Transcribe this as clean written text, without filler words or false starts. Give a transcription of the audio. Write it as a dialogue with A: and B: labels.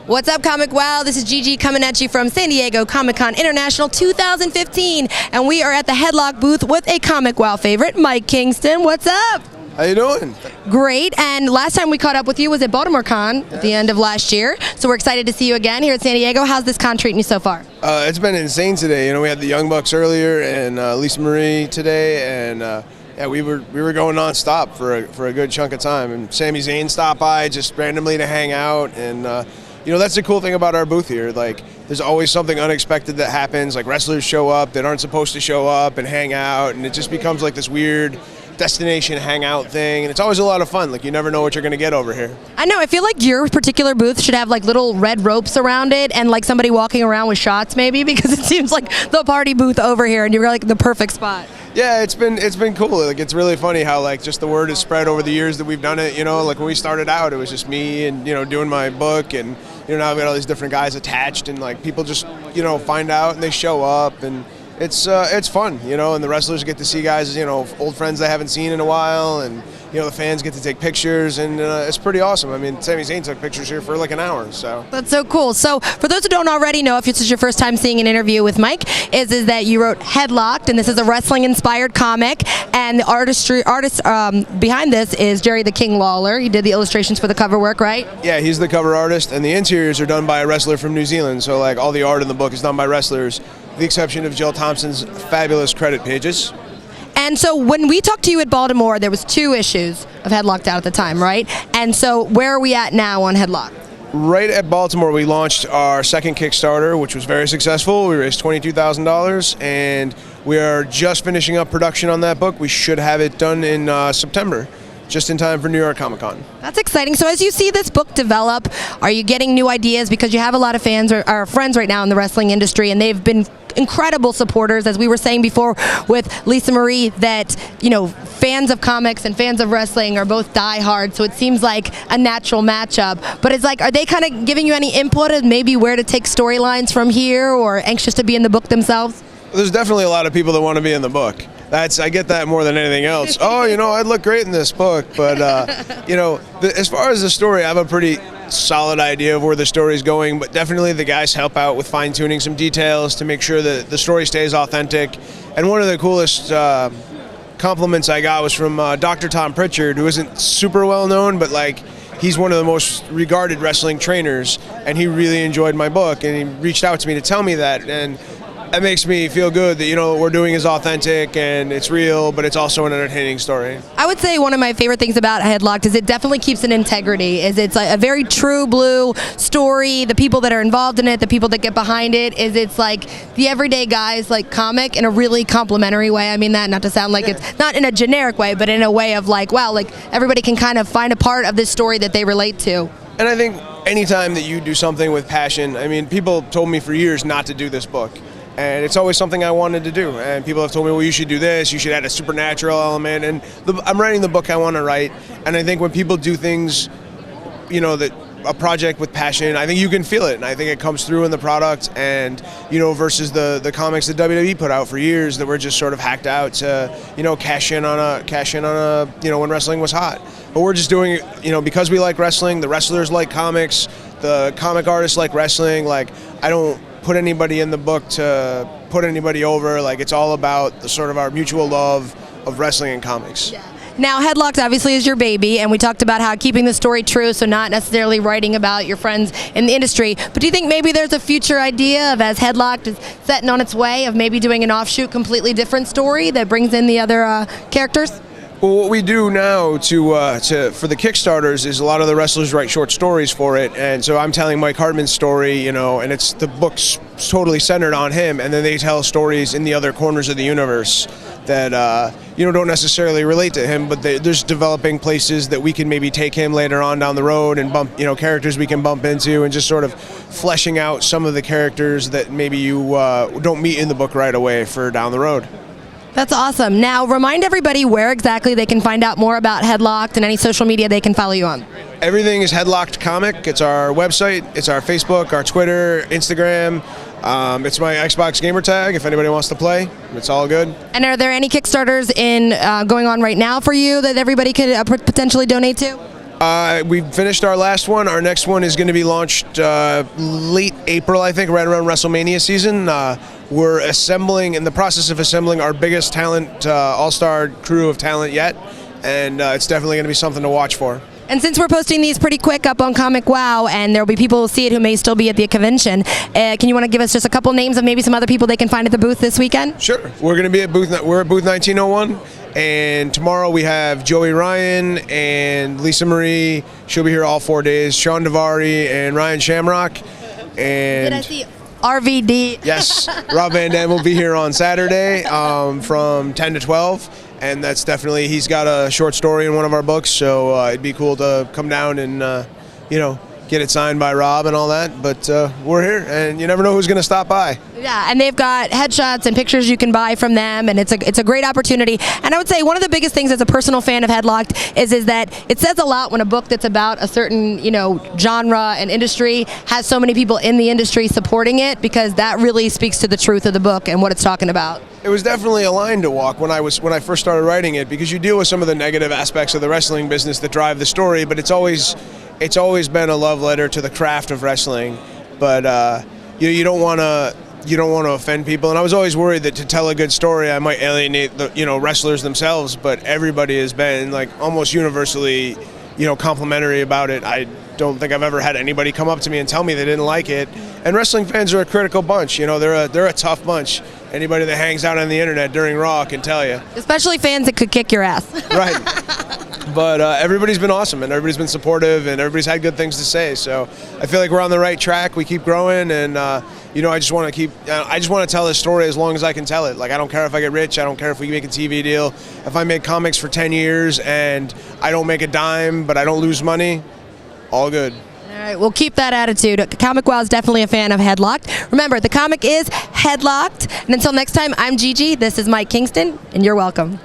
A: What's up, ComicWow? This is Gigi coming at you from San Diego Comic-Con International 2015, and we are at the Headlock booth with a ComicWow favorite, Mike Kingston. What's up?
B: How you doing?
A: Great, and last time we caught up with you was at Baltimore Con at the end of last year, so we're excited to see you again here at San Diego. How's this con treating you so far?
B: It's been insane today. You know, we had the Young Bucks earlier and Lisa Marie today, and yeah, we were going non-stop for a good chunk of time. And Sami Zayn stopped by just randomly to hang out, and you know, that's the cool thing about our booth here. Like, there's always something unexpected that happens. Like, wrestlers show up that aren't supposed to show up and hang out, and it just becomes like this weird destination hangout thing, and it's always a lot of fun. Like, you never know what you're gonna get over here.
A: I know, I feel like your particular booth should have like little red ropes around it and like somebody walking around with shots maybe, because it seems like the party booth over here and you're like the perfect spot.
B: Yeah, it's been cool. Like, it's really funny how like just the word has spread over the years that we've done it. You know, like when we started out, it was just me and, you know, doing my book, and you know, now I've got all these different guys attached, and like people just, you know, find out and they show up, and it's fun, you know, and the wrestlers get to see guys, you know, old friends they haven't seen in a while, and you know, the fans get to take pictures, and it's pretty awesome. I mean, Sami Zayn took pictures here for like an hour, so. That's
A: so cool. So for those who don't already know, if this is your first time seeing an interview with Mike, is that you wrote Headlocked, and this is a wrestling-inspired comic, and the artist behind this is Jerry the King Lawler. He did the illustrations for the cover work, right?
B: Yeah, he's the cover artist, and the interiors are done by a wrestler from New Zealand, so like all the art in the book is done by wrestlers, with the exception of Jill Thompson's fabulous credit pages.
A: And so when we talked to you at Baltimore, there was 2 issues of Headlocked out at the time, right? And so where are we at now on Headlocked?
B: Right at Baltimore, we launched our second Kickstarter, which was very successful. We raised $22,000, and we are just finishing up production on that book. We should have it done in September, just in time for New York Comic Con.
A: That's exciting. So as you see this book develop, are you getting new ideas? Because you have a lot of fans or friends right now in the wrestling industry, and they've been incredible supporters, as we were saying before with Lisa Marie, that, you know, fans of comics and fans of wrestling are both diehard, so it seems like a natural matchup. But it's like, are they kind of giving you any input of maybe where to take storylines from here, or anxious to be in the book themselves?
B: There's definitely a lot of people that want to be in the book. I get that more than anything else. Oh, you know, I'd look great in this book, but you know, as far as the story, I have a pretty solid idea of where the story's going, but definitely the guys help out with fine-tuning some details to make sure that the story stays authentic. And one of the coolest compliments I got was from Dr. Tom Pritchard, who isn't super well known, but like, he's one of the most regarded wrestling trainers, and he really enjoyed my book, and he reached out to me to tell me that, and that makes me feel good that, you know, what we're doing is authentic and it's real, but it's also an entertaining story.
A: I would say one of my favorite things about Headlocked is it definitely keeps an integrity. It's like a very true blue story. The people that are involved in it, the people that get behind it, it's like the everyday guys like comic in a really complimentary way. I mean that not to sound like it's not in a generic way, but in a way of like, wow, like everybody can kind of find a part of this story that they relate to.
B: And I think anytime that you do something with passion, I mean, people told me for years not to do this book. And it's always something I wanted to do. And people have told me, well, you should do this, you should add a supernatural element. And I'm writing the book I want to write. And I think when people do things, you know, that a project with passion, I think you can feel it. And I think it comes through in the product. And, you know, versus the comics that WWE put out for years that were just sort of hacked out to, you know, cash in on a, you know, when wrestling was hot. But we're just doing it, you know, because we like wrestling, the wrestlers like comics, the comic artists like wrestling. Like, I don't put anybody in the book to put anybody over. Like, it's all about the sort of our mutual love of wrestling and comics. Yeah.
A: Now, Headlocked obviously is your baby, and we talked about how keeping the story true, so not necessarily writing about your friends in the industry. But do you think maybe there's a future idea of, as Headlocked is setting on its way, of maybe doing an offshoot, completely different story that brings in the other characters?
B: Well, what we do now for the Kickstarters is a lot of the wrestlers write short stories for it, and so I'm telling Mike Hartman's story, you know, and it's the book's totally centered on him, and then they tell stories in the other corners of the universe that you know, don't necessarily relate to him, but there's developing places that we can maybe take him later on down the road, and bump, you know, characters we can bump into, and just sort of fleshing out some of the characters that maybe you don't meet in the book right away for down the road.
A: That's awesome. Now, remind everybody where exactly they can find out more about Headlocked and any social media they can follow you on.
B: Everything is Headlocked Comic. It's our website, it's our Facebook, our Twitter, Instagram. It's my Xbox gamer tag if anybody wants to play. It's all good.
A: And are there any Kickstarters going on right now for you that everybody could potentially donate to?
B: We finished our last one. Our next one is going to be launched late April, I think, right around WrestleMania season. We're assembling, in the process of assembling our biggest talent, all-star crew of talent yet, and it's definitely going to be something to watch for.
A: And since we're posting these pretty quick up on ComicWow, and there'll be people who see it who may still be at the convention, can you want to give us just a couple names of maybe some other people they can find at the booth this weekend?
B: Sure. We're going to be at booth 1901, and tomorrow we have Joey Ryan and Lisa Marie. She'll be here all 4 days. Sean Devari and Ryan Shamrock. And
A: did I see RVD?
B: Yes, Rob Van Dam will be here on Saturday from 10 to 12. And that's definitely, he's got a short story in one of our books, so it'd be cool to come down and, get it signed by Rob and all that. But we're here, and you never know who's going to stop by.
A: Yeah, and they've got headshots and pictures you can buy from them, and it's a great opportunity. And I would say one of the biggest things as a personal fan of Headlocked is that it says a lot when a book that's about a certain genre and industry has so many people in the industry supporting it, because that really speaks to the truth of the book and what it's talking about.
B: It was definitely a line to walk when I first started writing it, because you deal with some of the negative aspects of the wrestling business that drive the story, but it's always been a love letter to the craft of wrestling. But you don't want to offend people, and I was always worried that to tell a good story I might alienate the wrestlers themselves. But everybody has been like almost universally complimentary about it. I don't think I've ever had anybody come up to me and tell me they didn't like it. And wrestling fans are a critical bunch. They're a tough bunch. Anybody that hangs out on the internet during Raw can tell you.
A: Especially fans that could kick your ass.
B: Right. But everybody's been awesome, and everybody's been supportive, and everybody's had good things to say. So I feel like we're on the right track. We keep growing, and I just want to tell this story as long as I can tell it. Like, I don't care if I get rich. I don't care if we make a TV deal. If I make comics for 10 years and I don't make a dime, but I don't lose money, all good.
A: All right, we'll keep that attitude. ComicWow is definitely a fan of Headlocked. Remember, the comic is Headlocked. And until next time, I'm Gigi. This is Mike Kingston, and you're welcome.